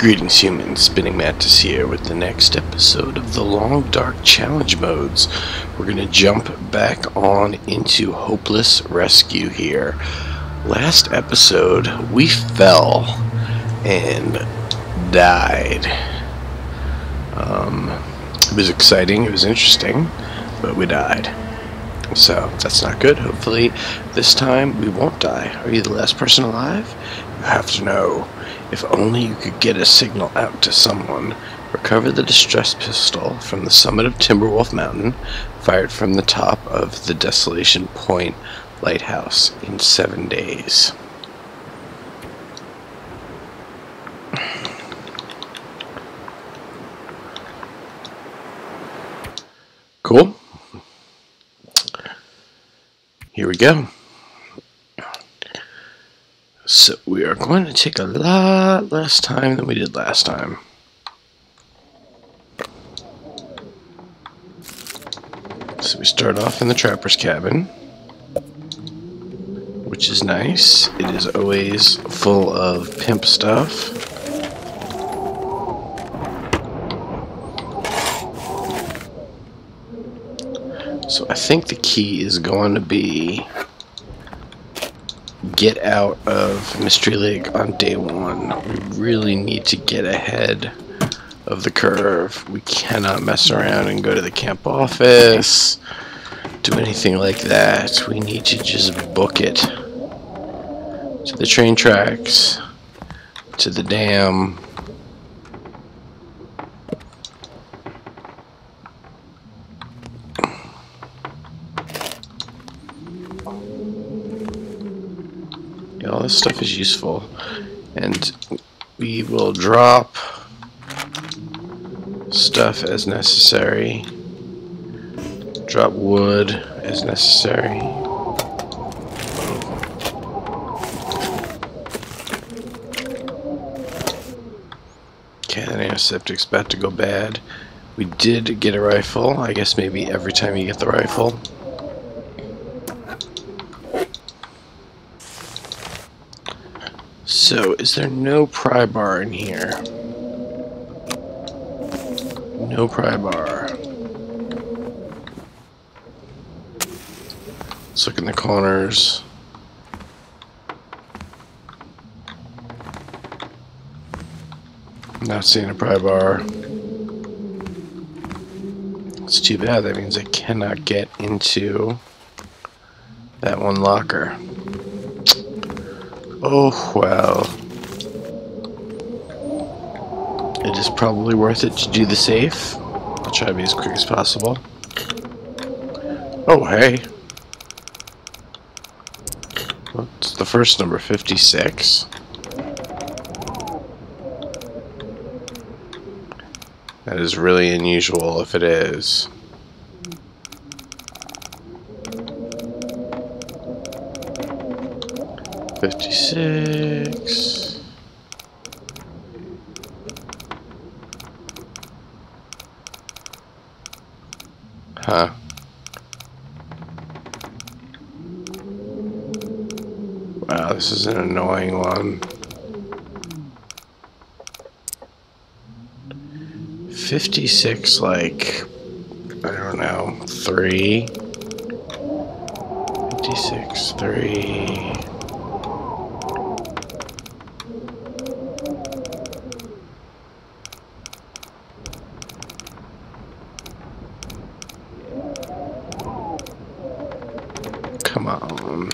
Greetings humans, Spinning Mantis here with the next episode of the Long Dark Challenge modes. We're going to jump back on into Hopeless Rescue here. Last episode we fell and died. It was exciting, it was interesting, but we died. So that's not good. Hopefully this time we won't die. Are you the last person alive? You have to know. If only you could get a signal out to someone. Recover the distress pistol from the summit of Timberwolf Mountain, fired from the top of the Desolation Point Lighthouse in 7 days. Cool. Here we go. So we are going to take a lot less time than we did last time. So we start off in the trapper's cabin, which is nice. It is always full of pimp stuff. So I think the key is going to be get out of Mystery Lake on day one. We really need to get ahead of the curve. We cannot mess around and go to the camp office, do anything like that. We need to just book it to the train tracks, to the dam. All this stuff is useful, and we will drop stuff as necessary, drop wood as necessary. Okay, the antiseptic's about to go bad. We did get a rifle. I guess maybe every time you get the rifle. So, is there no pry bar in here? No pry bar. Let's look in the corners. Not seeing a pry bar. It's too bad. That means I cannot get into that one locker. Oh, well. It is probably worth it to do the safe. I'll try to be as quick as possible. Oh, hey. What's the first number? 56. That is really unusual if it is. $56. Huh. Wow, this is an annoying one. 56, like, I don't know, 3. 56, 3. Come on.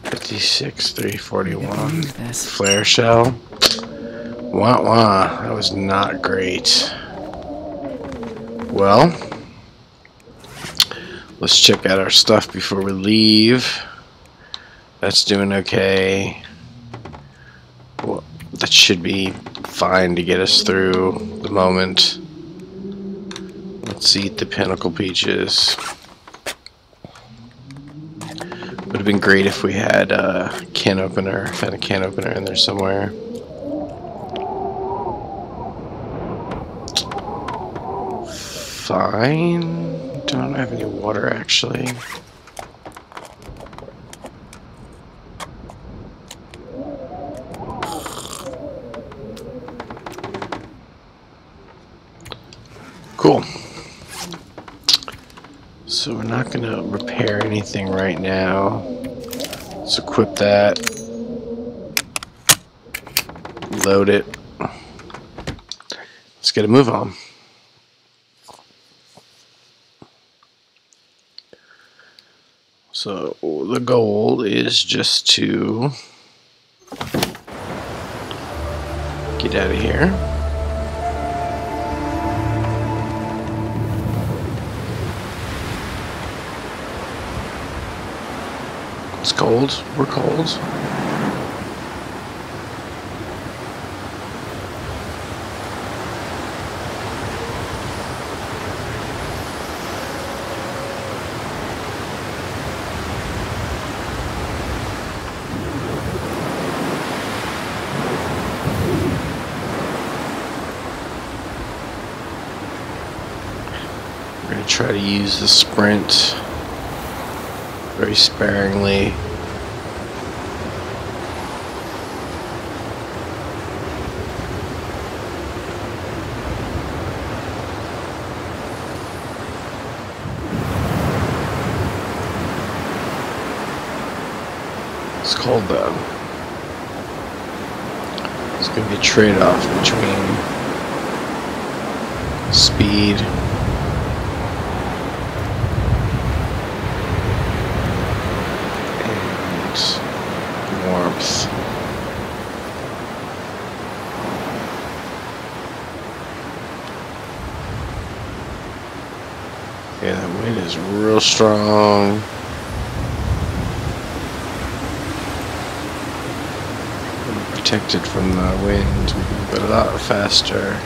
56, 341. Flare shell. Wah wah. That was not great. Well, let's check out our stuff before we leave. That's doing okay. Well, that should be fine to get us through the moment. Let's eat the pinnacle peaches. Would have been great if we had a can opener, found a can opener in there somewhere. Fine. Don't have any water actually. Cool. So we're not going to repair anything right now. Let's equip that. Load it. Let's get a move on. So the goal is just to get out of here. It's cold. We're cold. We're going to try to use the sprint very sparingly. It's cold though. It's going to be a trade-off between speed and warmth. Yeah, the wind is real strong. Protected from the wind, but a lot faster.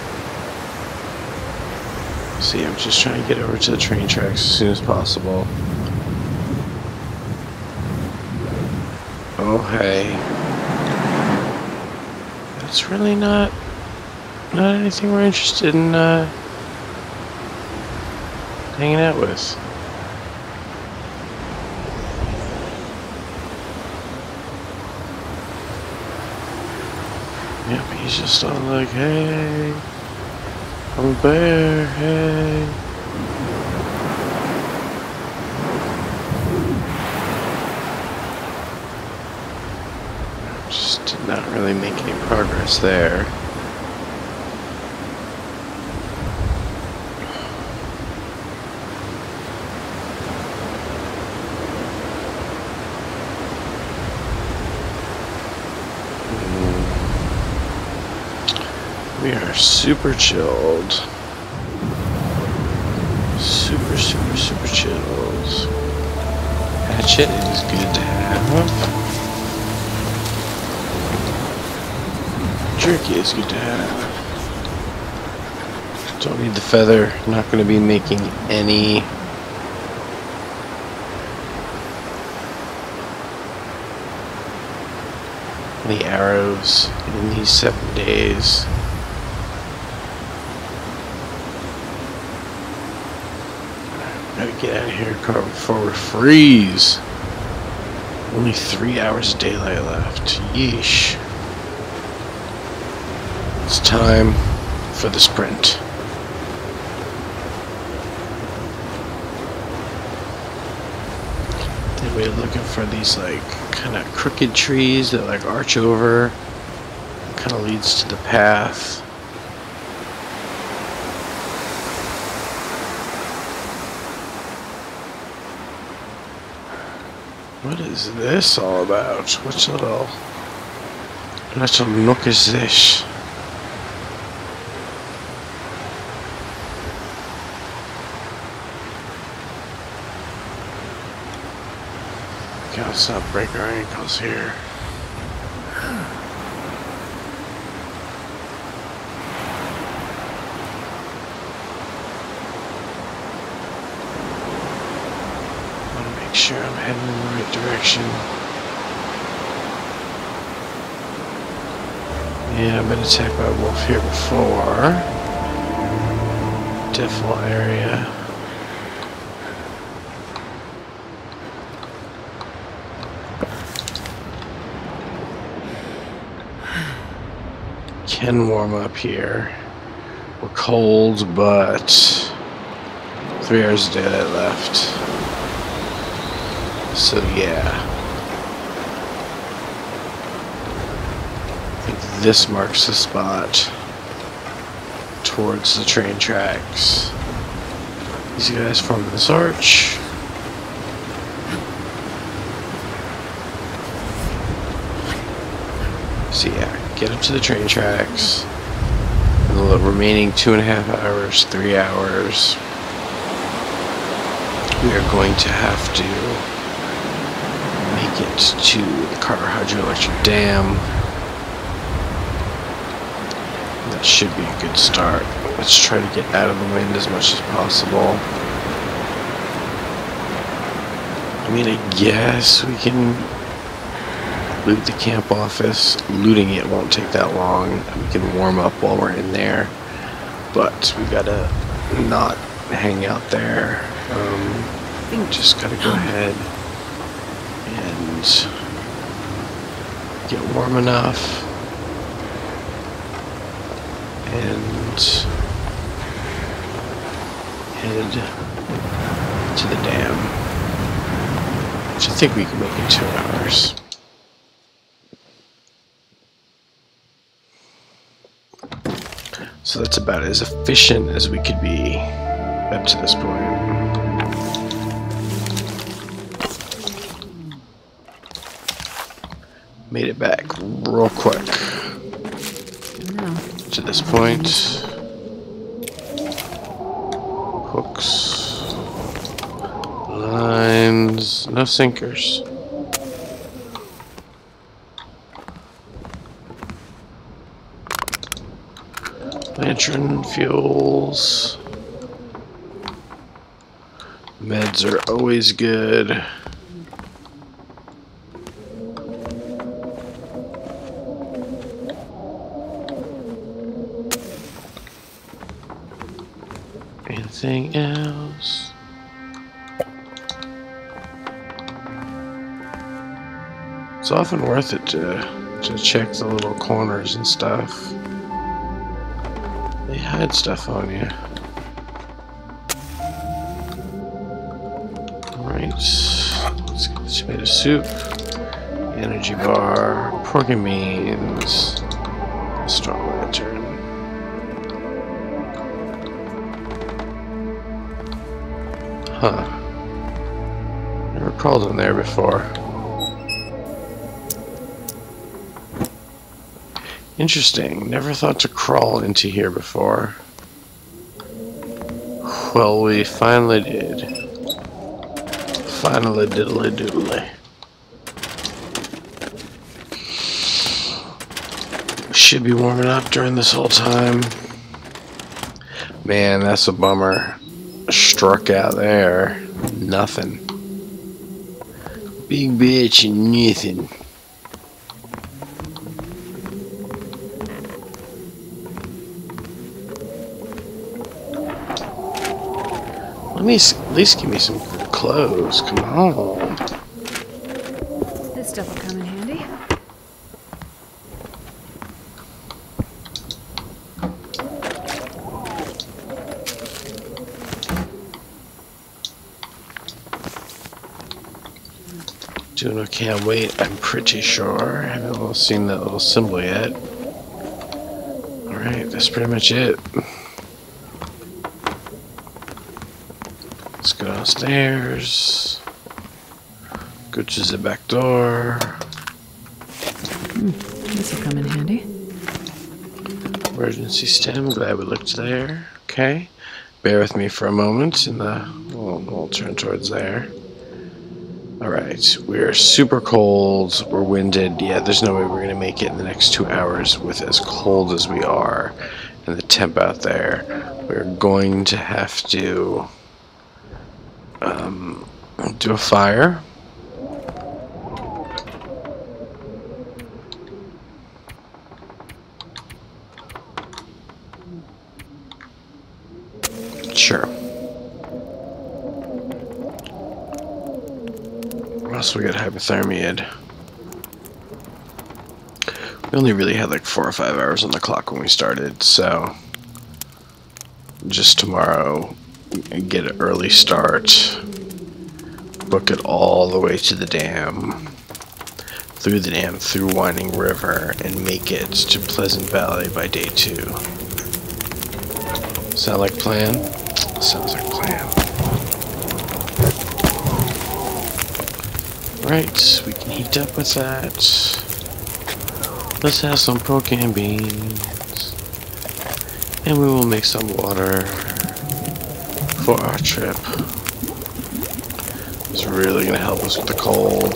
See, I'm just trying to get over to the train tracks as soon as possible. Oh hey, that's really not anything we're interested in hanging out with. Yep, he's just all like, hey, I'm a bear, hey. Just did not really make any progress there. We are super chilled. Super chilled. Hatchet is good to have. Jerky is good to have. Don't need the feather. Not going to be making any arrows in these 7 days. Gotta get out of here before we freeze. Only 3 hours of daylight left. Yeesh. It's time for the sprint. Then we're looking for these like kind of crooked trees that like arch over. Kind of leads to the path. What is this all about? What little nook is this? Gotta stop break our ankles here. Make sure I'm heading in the right direction. Yeah, I've been attacked by a wolf here before. Default area. Can warm up here. We're cold, but 3 hours of daylight left. So yeah. I think this marks the spot towards the train tracks. These guys form this arch. So yeah, get up to the train tracks. And the remaining 2.5 hours, 3 hours, we are going to have to make it to the Carter Hydroelectric Dam. That should be a good start. Let's try to get out of the wind as much as possible. I mean, I guess we can loot the camp office. Looting it won't take that long. We can warm up while we're in there. But we gotta not hang out there. Just gotta go ahead and get warm enough and head to the dam, which I think we can make in 2 hours. So that's about as efficient as we could be up to this point. Made it back real quick to this point. Hooks, lines, no sinkers. Lantern, fuels. Meds are always good. Anything else? It's often worth it to check the little corners and stuff. They hide stuff on you. Alright, let's get the tomato soup, energy bar, pork and beans, strong lantern. Huh. Never crawled in there before. Interesting. Never thought to crawl into here before. Well, we finally did. Finally diddly doodly. Should be warming up during this whole time. Man, that's a bummer. Struck out there. Nothing. Big bitch and nothing. Let me at least give me some clothes. Come on. This stuff will come in handy. Doing okay on weight, I'm pretty sure. I haven't seen that little symbol yet. Alright, that's pretty much it. Let's go downstairs. Go to the back door. This will come in handy. Emergency stem, glad we looked there. Okay. Bear with me for a moment and we'll turn towards there. Alright, we're super cold, we're winded. Yeah, there's no way we're going to make it in the next 2 hours with as cold as we are and the temp out there. We're going to have to do a fire. Sure. Or else we get hypothermia. We only really had like 4 or 5 hours on the clock when we started, so just tomorrow and get an early start. Book it all the way to the dam, through the dam, through Winding River, and make it to Pleasant Valley by day 2. Sound like plan? Sounds like plan. Right, we can heat up with that. Let's have some pork and beans. And we will make some water for our trip. It's really going to help us with the cold.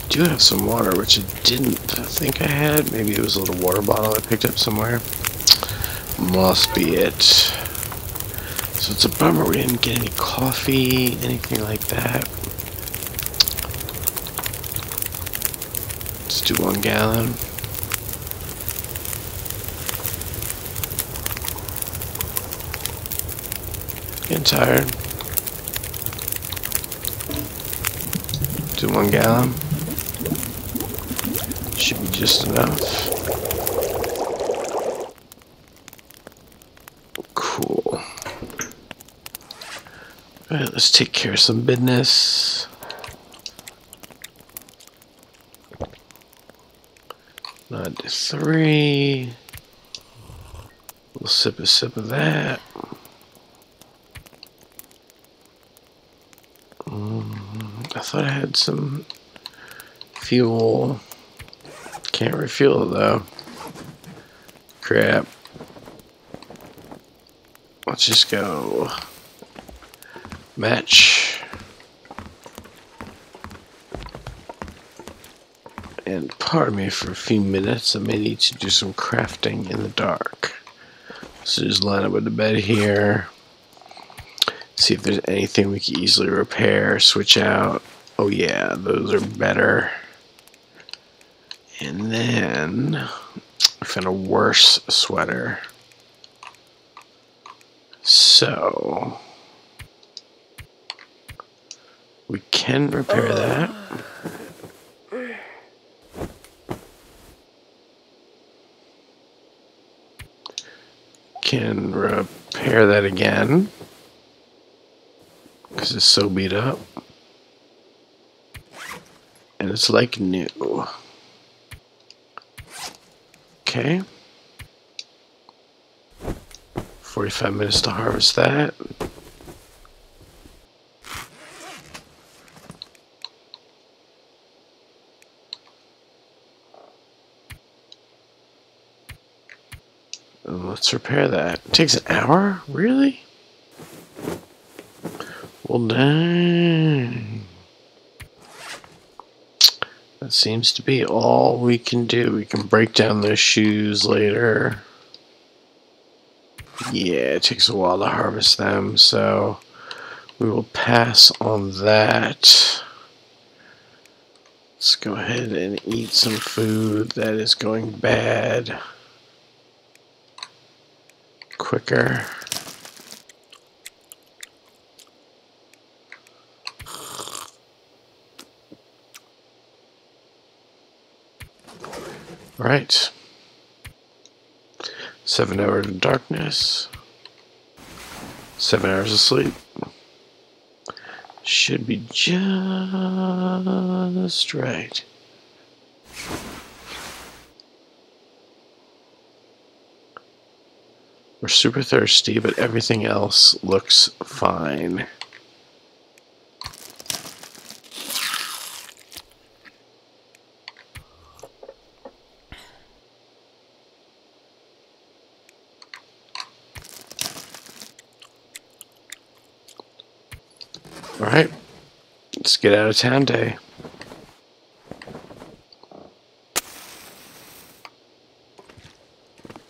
I do have some water, which I didn't think I had. Maybe it was a little water bottle I picked up somewhere. Must be it. So it's a bummer we didn't get any coffee, anything like that. Let's do 1 gallon. Getting tired. Do 1 gallon. Should be just enough. Cool. Alright, let's take care of some business. Nod to 3. We'll sip a sip of that. I thought I had some fuel. Can't refuel it though. Crap. Let's just go match. And pardon me for a few minutes. I may need to do some crafting in the dark. So just line up with the bed here. See if there's anything we can easily repair, switch out. Oh yeah, those are better. And then I found a worse sweater. So we can repair that. Can repair that again because it's so beat up. And it's like new. Okay. 45 minutes to harvest that. And let's repair that. It takes an hour? Really? Well, dang. That seems to be all we can do. We can break down those shoes later. Yeah, it takes a while to harvest them, so we will pass on that. Let's go ahead and eat some food that is going bad quicker. All right. 7 hours of darkness. 7 hours of sleep. Should be just right. We're super thirsty, but everything else looks fine. Alright, let's get out of town day.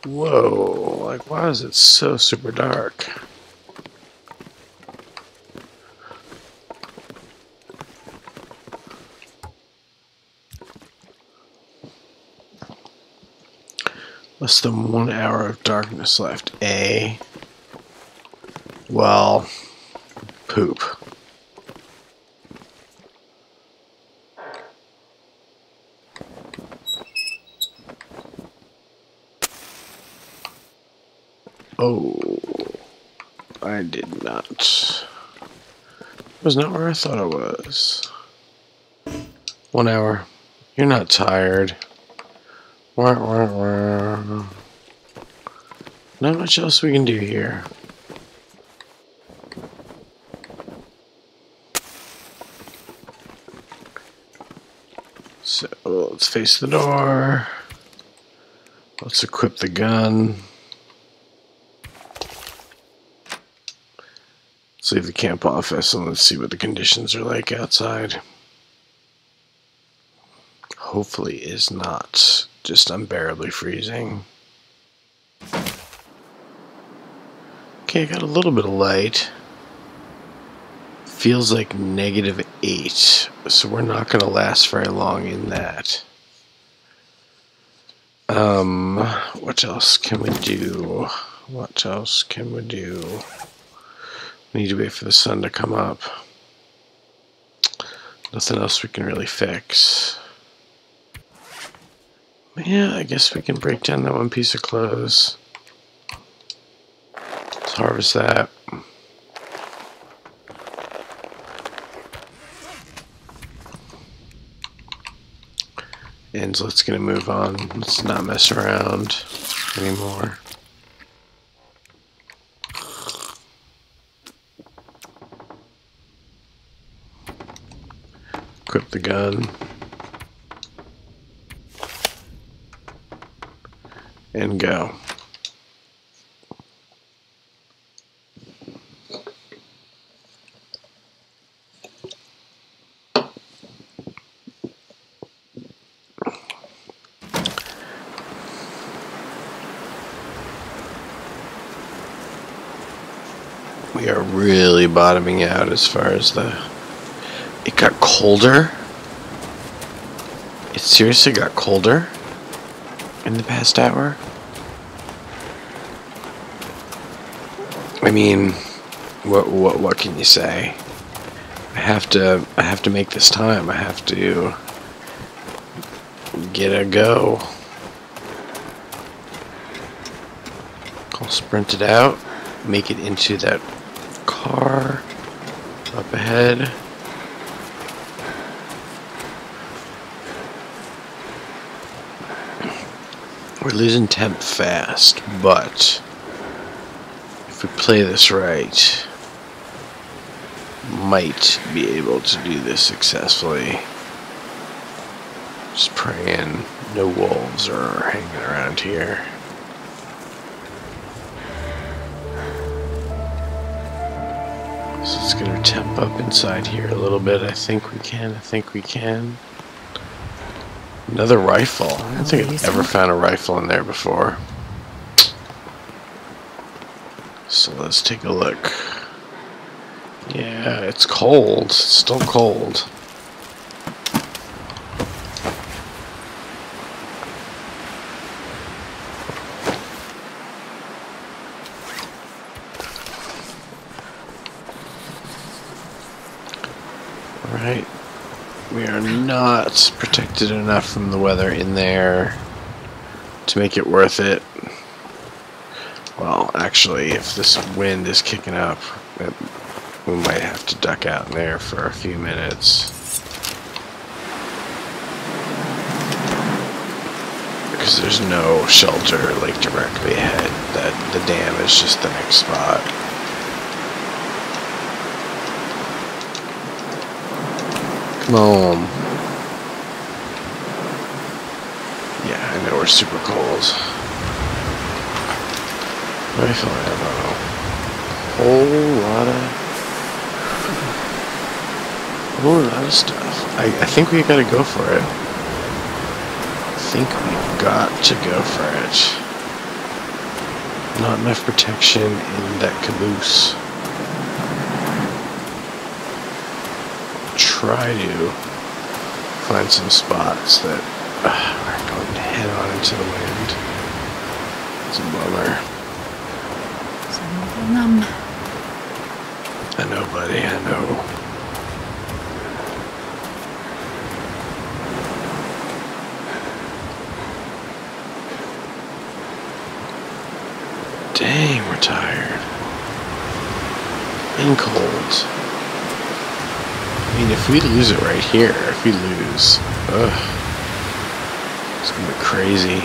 Whoa, like why is it so super dark? Less than 1 hour of darkness left. Well, poop. Oh, I did not. It was not where I thought it was. 1 hour. You're not tired. Wah, wah, wah. Not much else we can do here. So let's face the door. Let's equip the gun. Let's leave the camp office and let's see what the conditions are like outside. Hopefully it's not just unbearably freezing. Okay, I got a little bit of light. Feels like -8, so we're not going to last very long in that. What else can we do? What else can we do? We need to wait for the sun to come up. Nothing else we can really fix. Yeah, I guess we can break down that one piece of clothes. Let's harvest that. And let's get a move on. Let's not mess around anymore. Equip the gun. And go. We are really bottoming out as far as the... It got colder? It seriously got colder in the past hour? I mean, what can you say? I have to make this time. I have to get a go. I'll sprint it out, make it into that car up ahead. We're losing temp fast, but if we play this right, might be able to do this successfully. Just praying no wolves are hanging around here. So it's gonna temp up inside here a little bit. I think we can. Another rifle. I don't think I've ever found a rifle in there before. So let's take a look. Yeah, it's cold. It's still cold. Alright. We are not protected enough from the weather in there to make it worth it. Well, actually, if this wind is kicking up, we might have to duck out in there for a few minutes. Because there's no shelter like directly ahead. The dam is just the next spot. Come on. Yeah, I know we're super cold. Rifle ammo. Whole lot of stuff. I think we gotta go for it. I think we've got to go for it. Not enough protection in that caboose. Try to find some spots that are going head on into the wind. It's a bummer. It's a little numb. I know, buddy, I know. Dang, we're tired. And cold. I mean, if we lose it right here, if we lose, it's gonna be crazy.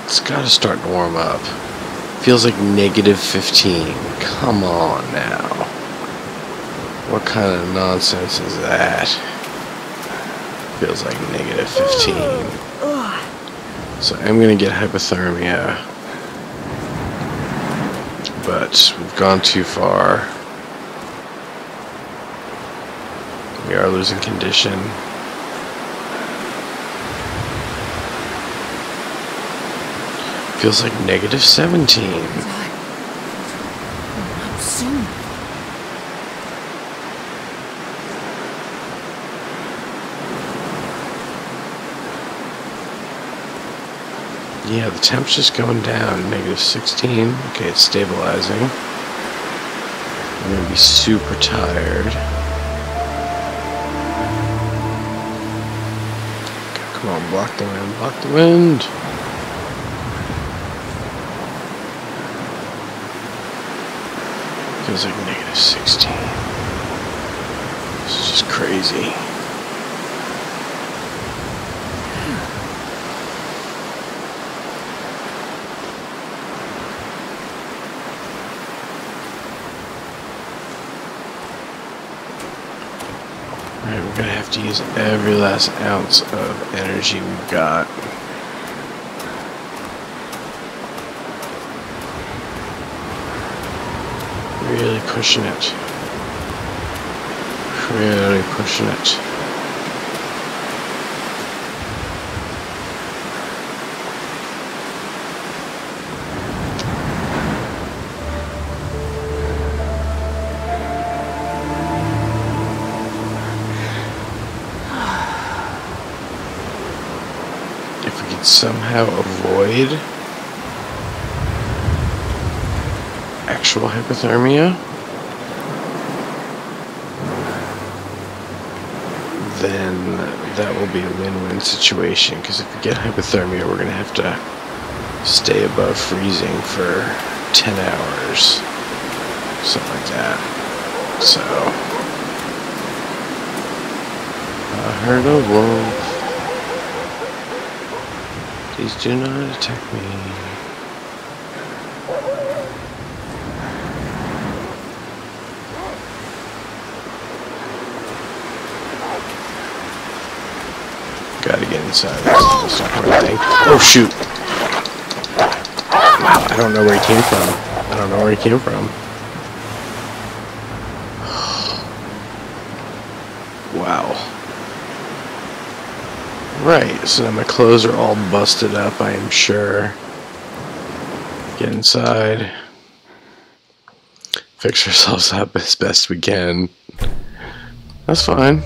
It's gotta start to warm up. Feels like -15. Come on now. What kind of nonsense is that? Feels like -15. So I'm gonna get hypothermia. But we've gone too far. We are losing condition. Feels like -17. Soon. Yeah, the temperature's going down. -16. Okay, it's stabilizing. I'm gonna be super tired. Come on, block the wind, block the wind. Feels like -16. This is just crazy. Alright, we're gonna have to use every last ounce of energy we've got. Really pushing it. Really pushing it. If we could somehow avoid actual hypothermia, then that will be a win-win situation, because if we get hypothermia, we're going to have to stay above freezing for 10 hours, something like that. So, I heard a wolf. Please do not attack me. Gotta get inside this important thing. Oh shoot! Wow, I don't know where he came from. I don't know where he came from. Wow. Right, so now my clothes are all busted up, I am sure. Get inside. Fix ourselves up as best we can. That's fine.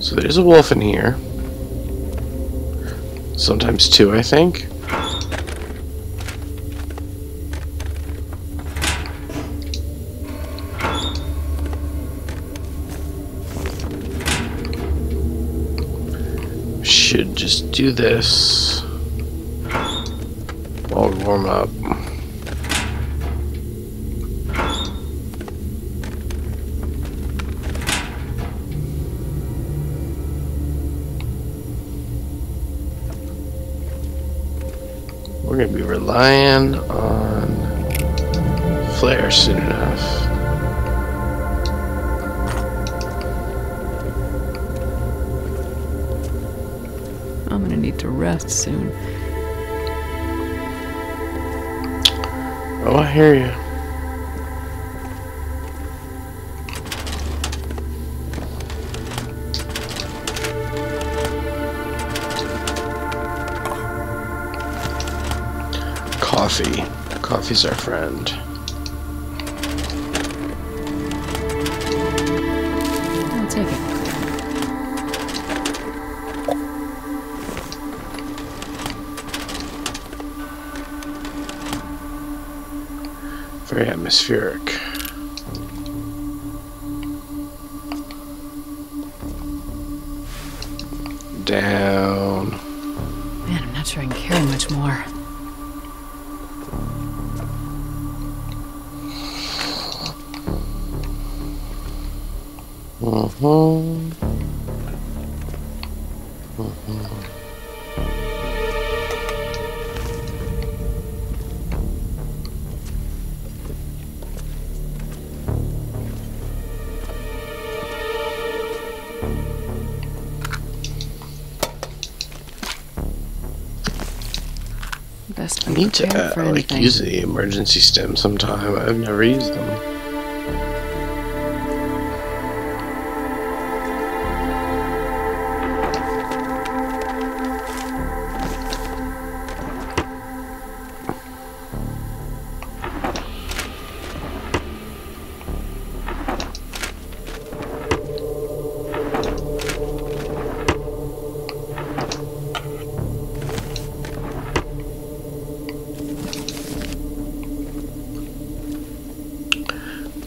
So there's a wolf in here. Sometimes two, I think. Should just do this while we warm up. We're going to be relying on flare soon enough. I'm gonna need to rest soon. Oh, I hear you. Coffee. Coffee's our friend. I'll take it. Very atmospheric. Down. Man, I'm not sure I can carry much more. Best I need to for like anything. use the emergency stem sometime. I've never used them.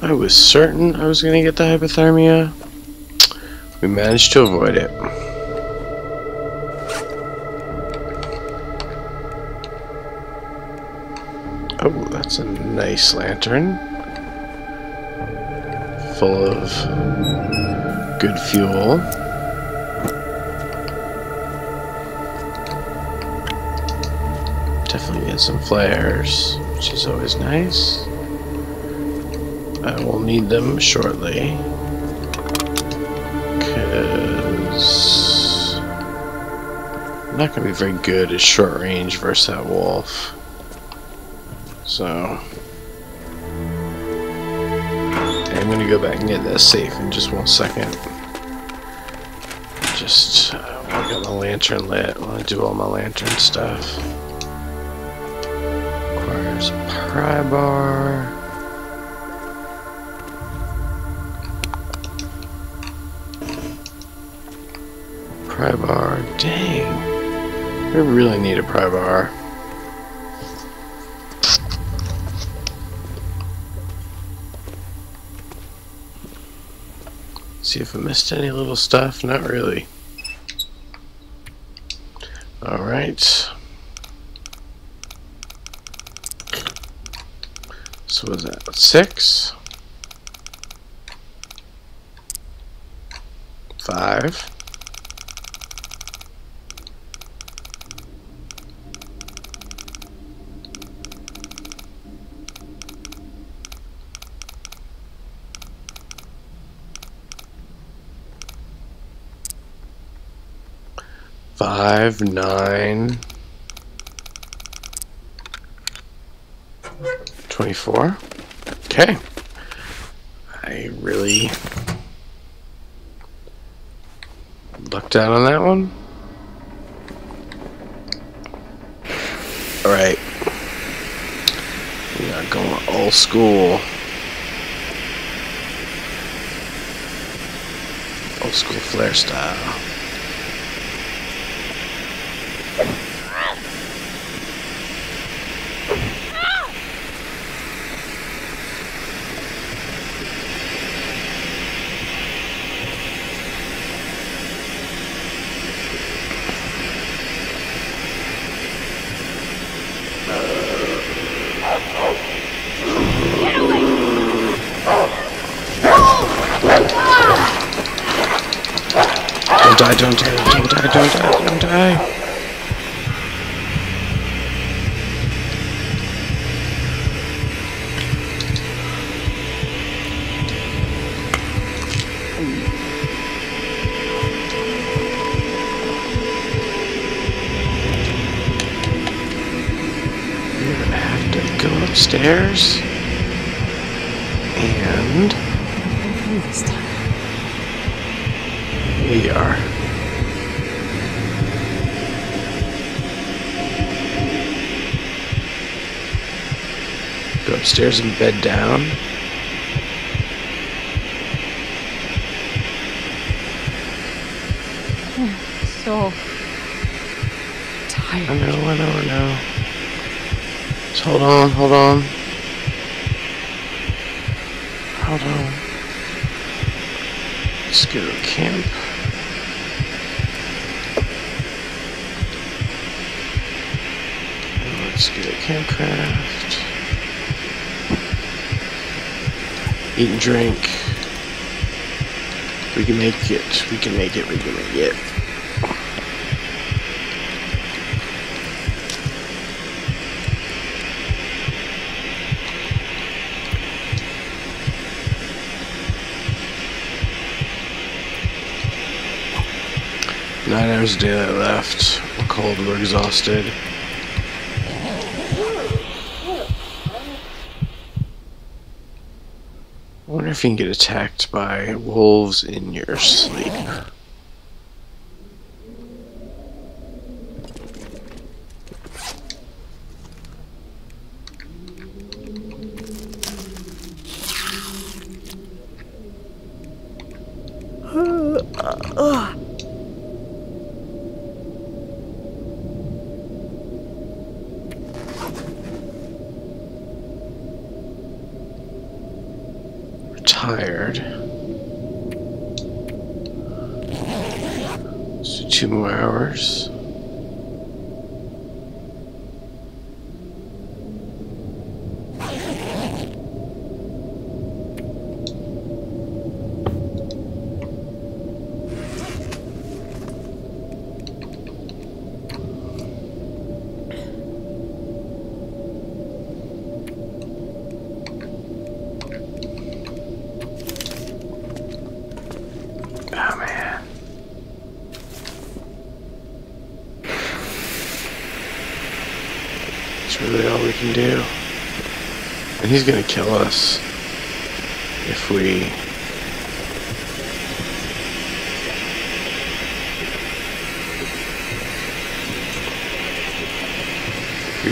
I was certain I was going to get the hypothermia. We managed to avoid it. Oh, that's a nice lantern. Full of good fuel. Definitely get some flares, which is always nice. I will need them shortly, because I'm not going to be very good at short range versus that wolf. So I'm going to go back and get that safe in just 1 second. Just I'll get my lantern lit while I do all my lantern stuff. Requires a pry bar. Pry bar, dang. I really need a pry bar. See if I missed any little stuff. Not really. Alright. So what was that? 6? 5. 5, 9, 24. Okay. I really lucked out on that one. Alright. We are going old school. Old school flare style. Don't die, don't die, don't die, don't die, don't die. We're gonna have to go upstairs and This time. we are. Go upstairs and bed down. So tired. I know. Just hold on. Hold on. Let's go to camp. And let's get a campcraft. Eat and drink. We can make it. We can make it. 9 hours of daylight left. We're cold, we're exhausted. I wonder if you can get attacked by wolves in your sleep. Tired. So 2 more hours. Oh man. It's really all we can do. And he's gonna kill us if we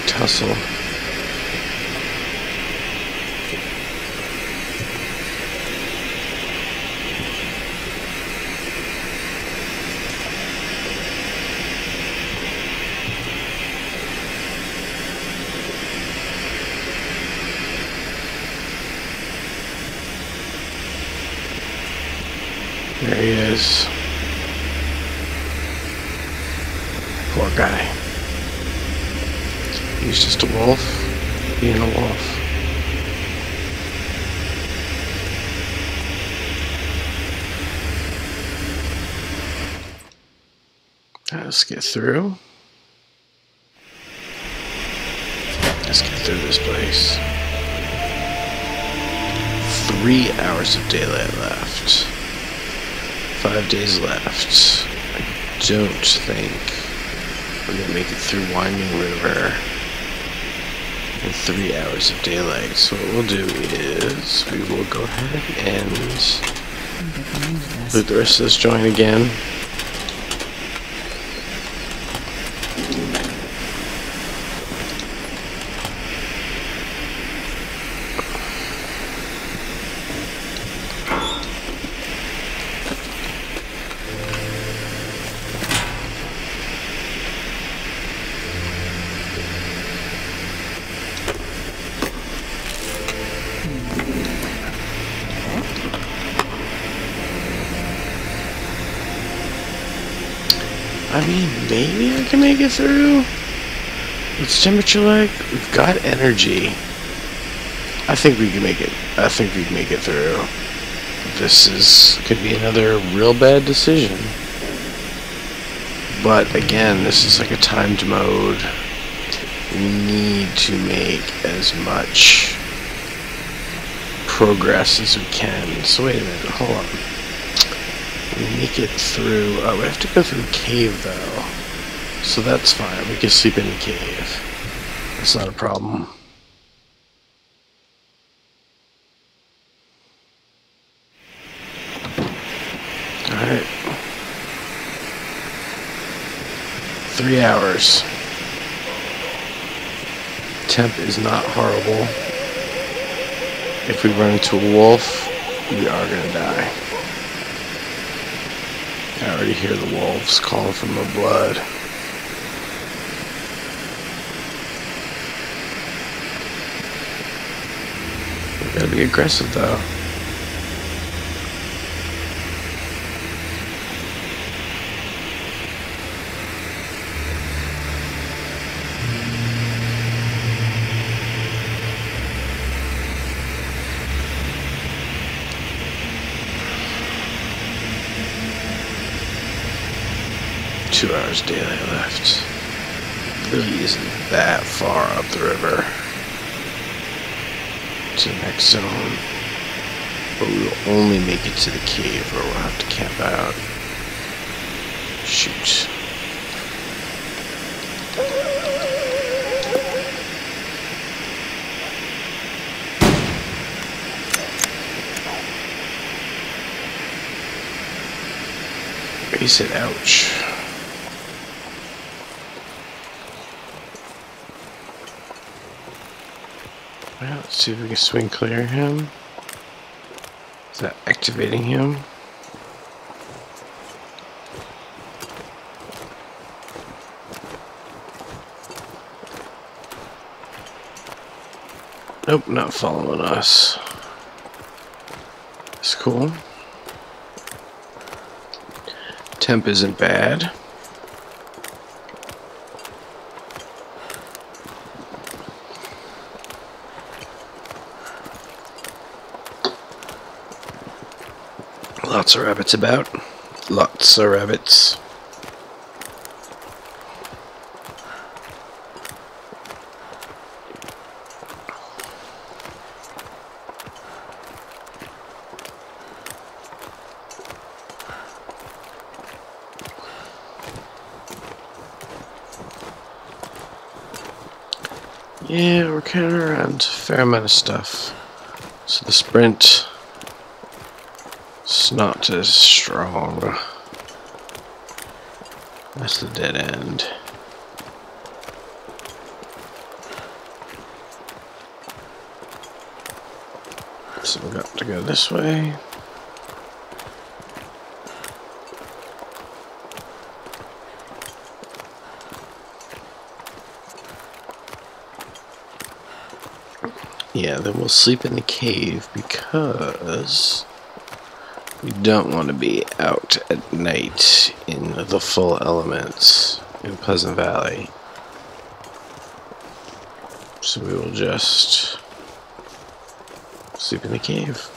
tussle. There he is. Poor guy. He's just a wolf being a wolf. Let's get through. Let's get through this place. 3 hours of daylight left. 5 days left. I don't think we're gonna make it through Winding River in 3 hours of daylight. So what we'll do is we will go ahead and loot the rest of this joint again. I mean, maybe I can make it through. What's temperature like? We've got energy. I think we can make it. I think we can make it through. Could be another real bad decision. But again, this is like a timed mode. We need to make as much progress as we can. So wait a minute, hold on. We make it through. Oh, we have to go through a cave though. So that's fine. We can sleep in the cave. That's not a problem. Alright. 3 hours. Temp is not horrible. If we run into a wolf, we are gonna die. I already hear the wolves calling for more blood. We gotta be aggressive though. Two hours daylight left. Really isn't that far up the river to the next zone, but we will only make it to the cave where we'll have to camp out. Shoot. He said ouch. Well, let's see if we can swing clear him. Is that activating him? Nope, not following us. That's cool. Temp isn't bad. Lots of rabbits about. Lots of rabbits. Yeah, we're carrying around a fair amount of stuff. So the sprint is not as strong. That's the dead end. So we got to go this way. Yeah, then we'll sleep in the cave because we don't want to be out at night in the full elements in Pleasant Valley. So we will just sleep in the cave.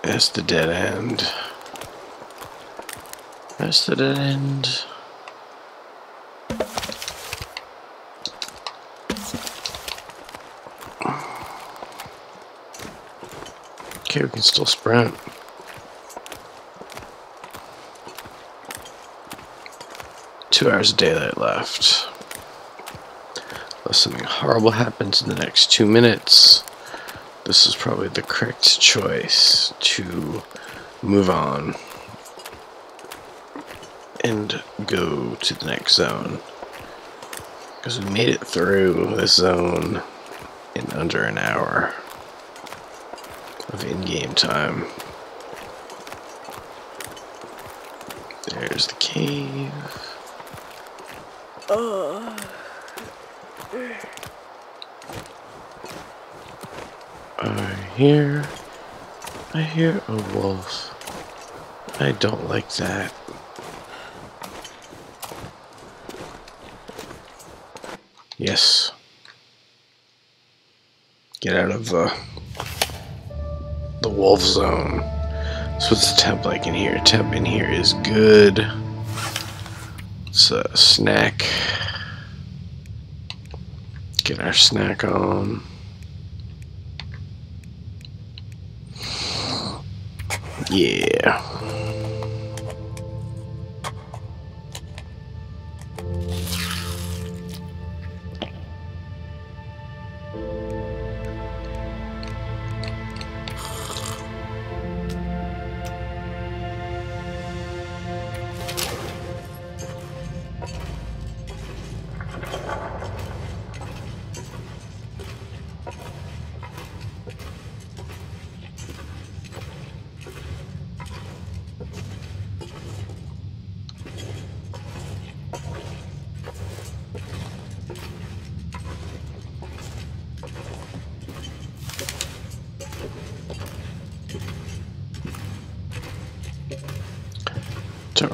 That's the dead end. That's the dead end. Okay, we can still sprint. Two hours of daylight left. Unless something horrible happens in the next 2 minutes, this is probably the correct choice to move on and go to the next zone. Because we made it through this zone in under an hour of in-game time. There's the cave. I hear a wolf. I don't like that. Yes. Get out of the wolf zone. So what's the temp like in here? Temp in here is good. It's a snack. Get our snack on. Yeah.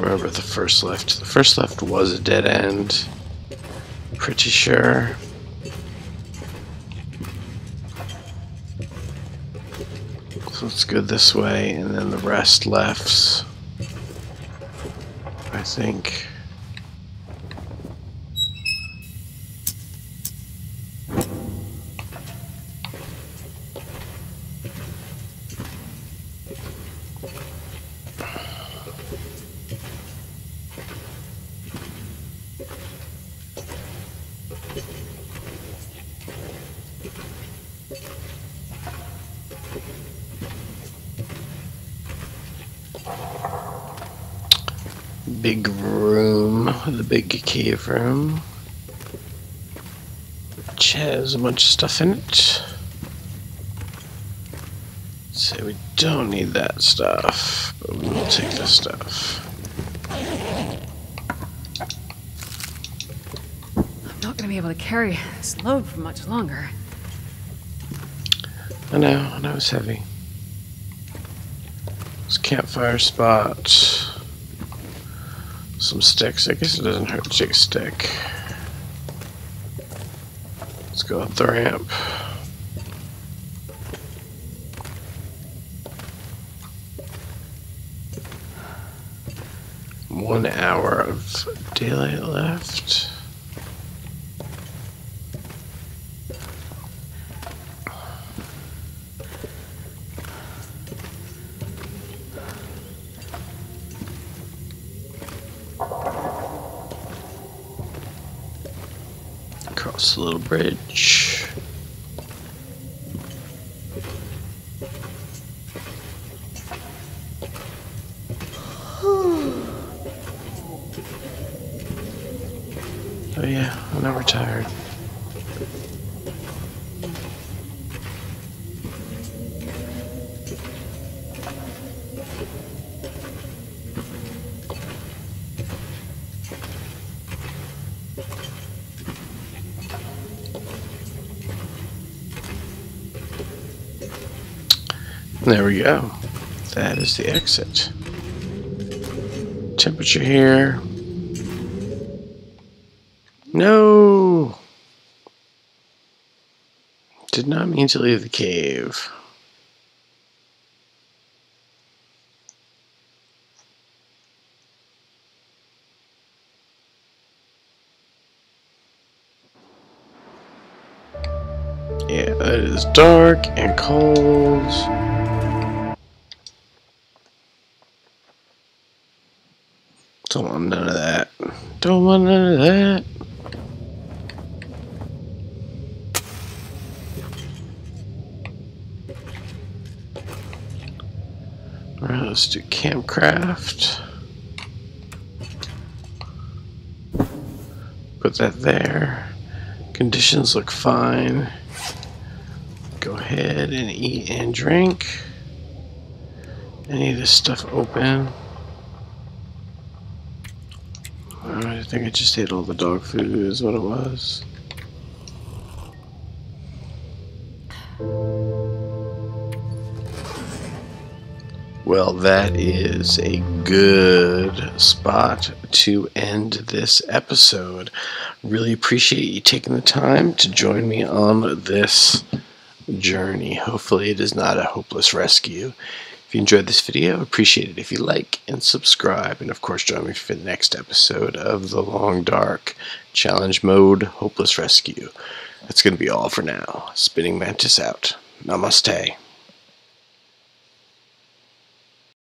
remember the first lift. The first lift was a dead end. Pretty sure. So let's go this way, and then the rest lefts, I think. Big room, the big cave room, which has a bunch of stuff in it. So we don't need that stuff, but we will take this stuff. I'm not gonna be able to carry this load for much longer. I know it's heavy. This campfire spot. Some sticks. I guess it doesn't hurt to take a stick. Let's go up the ramp. One hour of daylight left. Across the little bridge. Oh yeah, I'm not retired. There we go. That is the exit. Temperature here. No! Did not mean to leave the cave. Yeah, it is dark and cold. Don't want none of that. Don't want none of that. Alright, let's do campcraft. Put that there. Conditions look fine. Go ahead and eat and drink. Any of this stuff open. Alright, I think I just ate all the dog food is what it was. Well, that is a good spot to end this episode. Really appreciate you taking the time to join me on this journey. Hopefully it is not a hopeless rescue. If you enjoyed this video, appreciate it if you like and subscribe. And of course, join me for the next episode of The Long Dark Challenge Mode Hopeless Rescue. That's going to be all for now. Spinning Mantis out. Namaste.